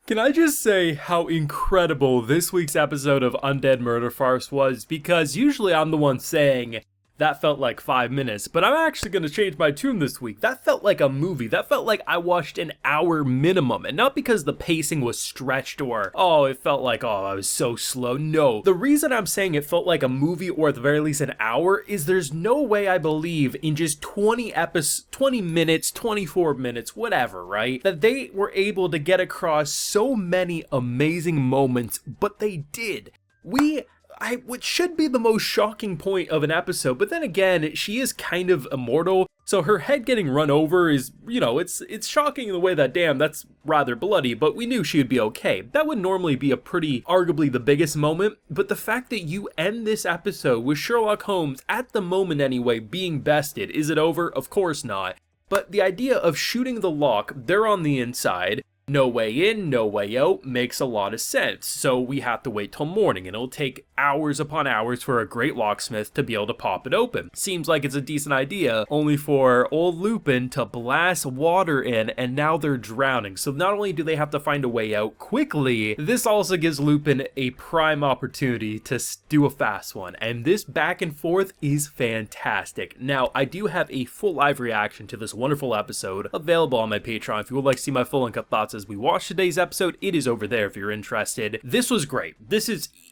Can I just say how incredible this week's episode of Undead Murder Farce was? Because usually I'm the one saying, that felt like 5 minutes, but I'm actually going to change my tune this week. That felt like a movie. That felt like I watched an hour minimum, and not because the pacing was stretched or, it felt like, I was so slow. No, the reason I'm saying it felt like a movie or at the very least an hour is there's no way I believe in just 20 minutes, 24 minutes, whatever, right? That they were able to get across so many amazing moments, but they did. Which should be the most shocking point of an episode, but then again, she is kind of immortal, so her head getting run over is, it's shocking in the way that, damn, that's rather bloody, but we knew she would be okay. That would normally be a pretty, arguably the biggest moment, but the fact that you end this episode with Sherlock Holmes, at the moment anyway, being bested, is it over? Of course not. But the idea of shooting the lock, they're on the inside, no way in, no way out, makes a lot of sense. So we have to wait till morning, and it'll take hours upon hours for a great locksmith to be able to pop it open. Seems like it's a decent idea, only for old Lupin to blast water in, and now they're drowning. So not only do they have to find a way out quickly, this also gives Lupin a prime opportunity to do a fast one, and this back and forth is fantastic. Now, I do have a full live reaction to this wonderful episode available on my Patreon. If you would like to see my full uncut thoughts as we watch today's episode, it is over there if you're interested. This was great.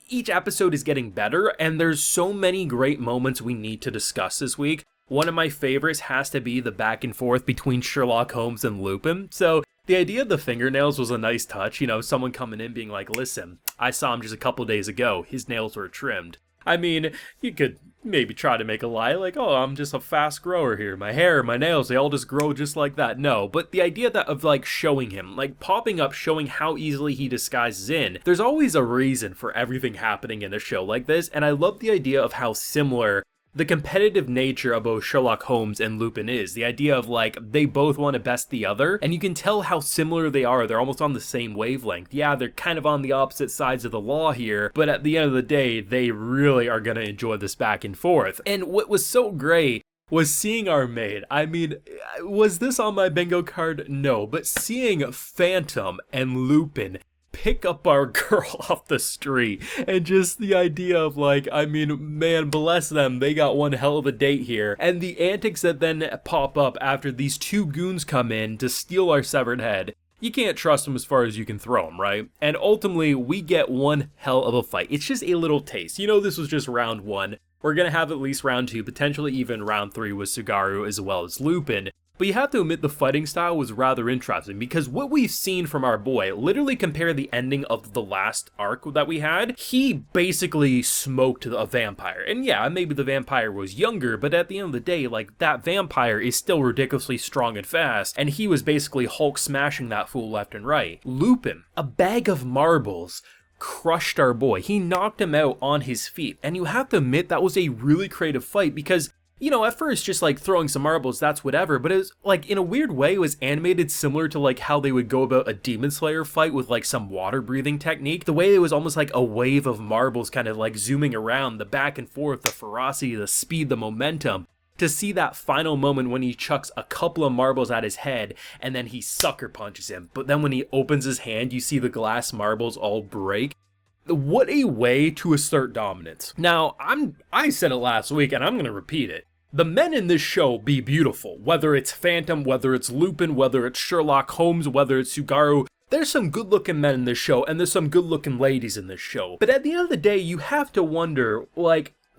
Each episode is getting better, and there's so many great moments we need to discuss this week. One of my favorites has to be the back and forth between Sherlock Holmes and Lupin. So the idea of the fingernails was a nice touch, someone coming in being like, listen, I saw him just a couple days ago, his nails were trimmed. I mean, you could maybe try to make a lie like, I'm just a fast grower here. My hair, my nails, they all just grow just like that. No, but the idea of showing him, popping up, showing how easily he disguises in. There's always a reason for everything happening in a show like this, and I love the idea of how similar the competitive nature of both Sherlock Holmes and Lupin is. The idea of they both want to best the other, and you can tell how similar they are. They're almost on the same wavelength. Yeah, they're kind of on the opposite sides of the law here, but at the end of the day, they really are going to enjoy this back and forth. And what was so great was seeing our maid. I mean, was this on my bingo card? No, but seeing Phantom and Lupin pick up our girl off the street, and just the idea of man, bless them, they got one hell of a date here, and the antics that then pop up after these two goons come in to steal our severed head. You can't trust them as far as you can throw them, right? And ultimately, we get one hell of a fight. It's just a little taste. This was just round 1. We're gonna have at least round 2, potentially even round 3 with Sugaru as well as Lupin. But you have to admit the fighting style was rather interesting, because what we've seen from our boy, literally compare the ending of the last arc that we had, he basically smoked a vampire. And yeah, maybe the vampire was younger, but at the end of the day, that vampire is still ridiculously strong and fast, and he was basically Hulk smashing that fool left and right. Lupin, a bag of marbles, crushed our boy. He knocked him out on his feet, and you have to admit that was a really creative fight, because at first, just throwing some marbles, that's whatever, but it was in a weird way, it was animated similar to how they would go about a Demon Slayer fight with some water breathing technique. The way it was almost like a wave of marbles kind of zooming around, the back and forth, the ferocity, the speed, the momentum. To see that final moment when he chucks a couple of marbles at his head and then he sucker punches him, but then when he opens his hand, you see the glass marbles all break. What a way to assert dominance. Now, I said it last week and I'm going to repeat it. The men in this show be beautiful, whether it's Phantom, whether it's Lupin, whether it's Sherlock Holmes, whether it's Sugaru. There's some good-looking men in this show, and there's some good-looking ladies in this show. But at the end of the day, you have to wonder,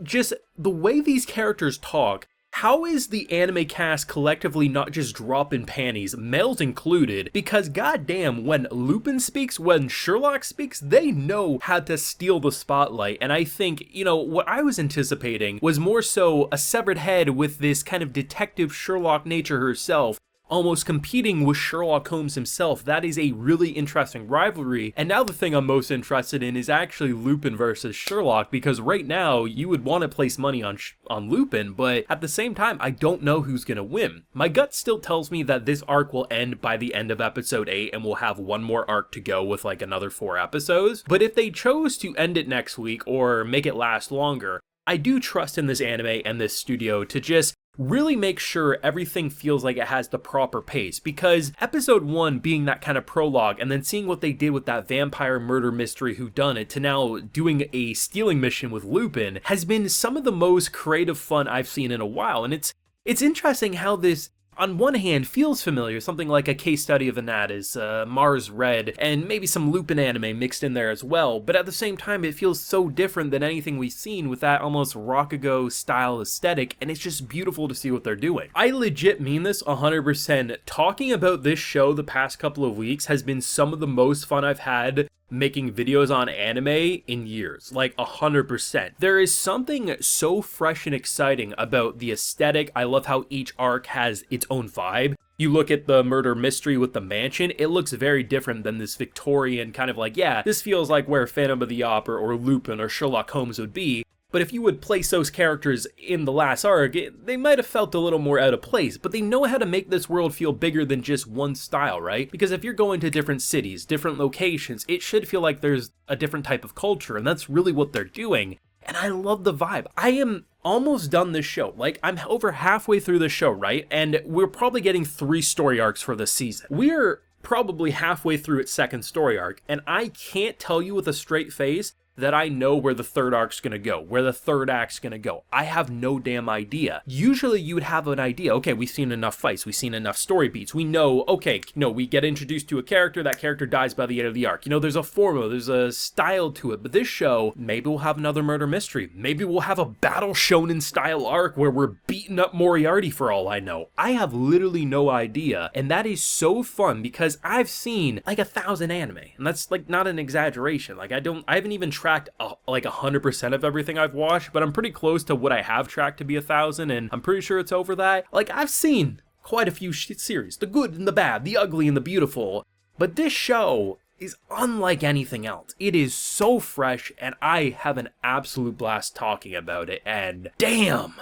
just the way these characters talk, how is the anime cast collectively not just dropping panties, males included? Because goddamn, when Lupin speaks, when Sherlock speaks, they know how to steal the spotlight. And I think, what I was anticipating was more so a severed head with this kind of detective Sherlock nature herself, almost competing with Sherlock Holmes himself. That is a really interesting rivalry. And now the thing I'm most interested in is actually Lupin versus Sherlock, because right now you would want to place money on Lupin, but at the same time, I don't know who's going to win. My gut still tells me that this arc will end by the end of episode 8 and we'll have one more arc to go with another 4 episodes. But if they chose to end it next week or make it last longer, I do trust in this anime and this studio to just really make sure everything feels like it has the proper pace, because episode 1 being that kind of prologue and then seeing what they did with that vampire murder mystery whodunit to now doing a stealing mission with Lupin has been some of the most creative fun I've seen in a while. And it's interesting how this, on one hand, feels familiar, something like a case study of Anata's, Mars Red, and maybe some Lupin anime mixed in there as well, but at the same time it feels so different than anything we've seen with that almost Rakugo style aesthetic, and it's just beautiful to see what they're doing. I legit mean this 100%. Talking about this show the past couple of weeks has been some of the most fun I've had making videos on anime in years, like 100%. There is something so fresh and exciting about the aesthetic. I love how each arc has its own vibe. You look at the murder mystery with the mansion, it looks very different than this Victorian kind of like, yeah, this feels like where Phantom of the Opera or Lupin or Sherlock Holmes would be. But if you would place those characters in the last arc, they might have felt a little more out of place, but they know how to make this world feel bigger than just one style, right? Because if you're going to different cities, different locations, it should feel like there's a different type of culture, and that's really what they're doing. And I love the vibe. I am almost done this show. Like, I'm over halfway through the show, right? And we're probably getting 3 story arcs for this season. We're probably halfway through its 2nd story arc, and I can't tell you with a straight face that I know where the 3rd arc's gonna go, where the 3rd act's gonna go. I have no damn idea. Usually you would have an idea, okay, we've seen enough fights, we've seen enough story beats, we know, okay, we get introduced to a character, that character dies by the end of the arc. There's a formula, there's a style to it, but this show, maybe we'll have another murder mystery, maybe we'll have a battle shonen style arc where we're beating up Moriarty for all I know. I have literally no idea, and that is so fun because I've seen like 1,000 anime, and that's like not an exaggeration. Like I haven't even tracked like 100% of everything I've watched, but I'm pretty close to what I have tracked to be 1,000, and I'm pretty sure it's over that. Like, I've seen quite a few series, the good and the bad, the ugly and the beautiful, but this show is unlike anything else. It is so fresh, and I have an absolute blast talking about it, and damn,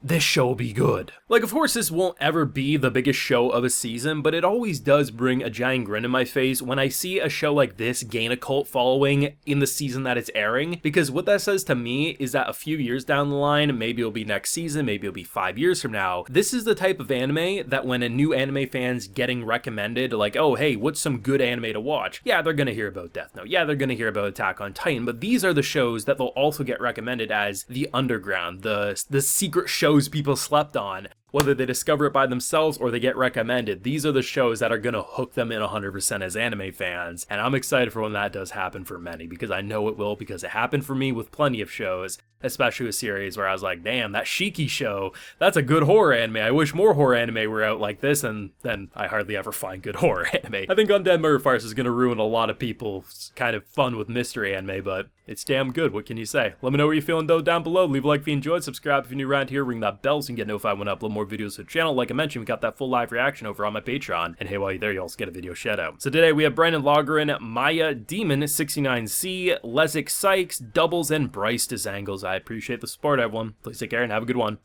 this show will be good. Like, of course, this won't ever be the biggest show of a season, but it always does bring a giant grin in my face when I see a show like this gain a cult following in the season that it's airing, because what that says to me is that a few years down the line, maybe it'll be next season, maybe it'll be 5 years from now, this is the type of anime that when a new anime fan's getting recommended, like, oh, hey, what's some good anime to watch? Yeah, they're gonna hear about Death Note. Yeah, they're gonna hear about Attack on Titan, but these are the shows that they'll also get recommended as the underground, the secret shows people slept on. Whether they discover it by themselves or they get recommended, these are the shows that are going to hook them in 100% as anime fans, and I'm excited for when that does happen for many, because I know it will, because it happened for me with plenty of shows, especially a series where I was like, damn, that Shiki show, that's a good horror anime. I wish more horror anime were out like this, and then I hardly ever find good horror anime. I think Undead Murder Farce is going to ruin a lot of people's kind of fun with mystery anime, but it's damn good, what can you say? Let me know what you're feeling though down below, leave a like if you enjoyed, subscribe if you're new around here, ring that bell so you can get notified when I upload more videos to the channel. Like I mentioned, we got that full live reaction over on my Patreon, and hey, while you're there, you also get a video shout out. So today we have Brandon Logren, Maya Demon 69C, Lesik Sykes, Doubles, and Bryce DeZangles. I appreciate the support, everyone. Please take care and have a good one.